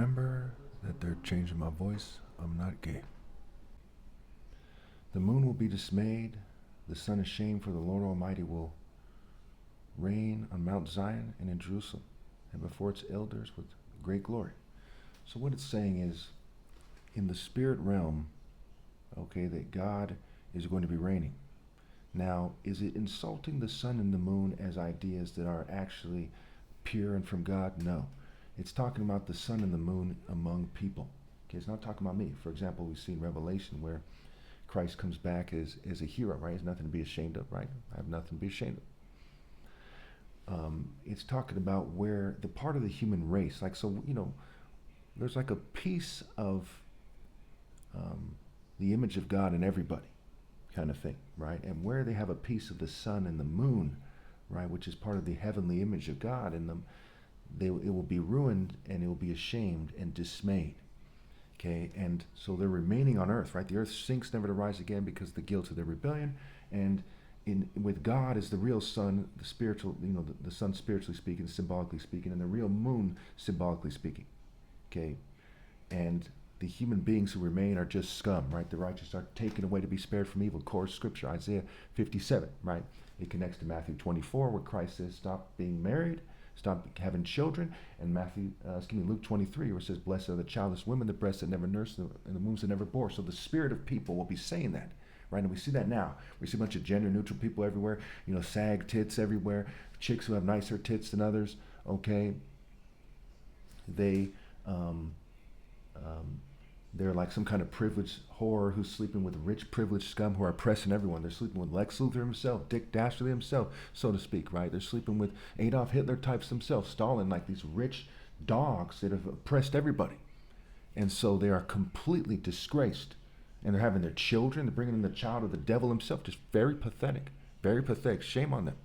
remember that they're changing my voice. I'm not gay. The moon will be dismayed, the sun ashamed, for the Lord Almighty will reign on Mount Zion and in Jerusalem, and before its elders with great glory. So what it's saying is, in the spirit realm, okay, that God is going to be reigning. Now, is it insulting the sun and the moon as ideas that are actually pure and from God? No. It's talking about the sun and the moon among people. Okay, it's not talking about me. For example, we see in Revelation where Christ comes back as a hero, right? He has nothing to be ashamed of, right? I have nothing to be ashamed of. It's talking about where the part of the human race, like, so, there's like a piece of the image of God in everybody, kind of thing, right? And where they have a piece of the sun and the moon, right, which is part of the heavenly image of God in them, it will be ruined and it will be ashamed and dismayed. Okay, and so they're remaining on earth, right? The earth sinks never to rise again because of the guilt of their rebellion. And with God is the real sun, the spiritual, the sun spiritually speaking, symbolically speaking, and the real moon symbolically speaking. Okay, and the human beings who remain are just scum, right? The righteous are taken away to be spared from evil. Core scripture, Isaiah 57, right? It connects to Matthew 24, where Christ says, stop being married, stop having children, and Luke 23, where it says, blessed are the childless women, the breasts that never nursed, and the wombs that never bore. So the spirit of people will be saying that, right? And we see that now. We see a bunch of gender neutral people everywhere, sag tits everywhere, chicks who have nicer tits than others, okay? They're like some kind of privileged whore who's sleeping with rich privileged scum who are oppressing everyone. They're sleeping with Lex Luthor himself, Dick Dastardly himself, so to speak, right? They're sleeping with Adolf Hitler types themselves, Stalin, like these rich dogs that have oppressed everybody. And so they are completely disgraced. And they're having their children, they're bringing in the child of the devil himself. Just very pathetic, very pathetic. Shame on them.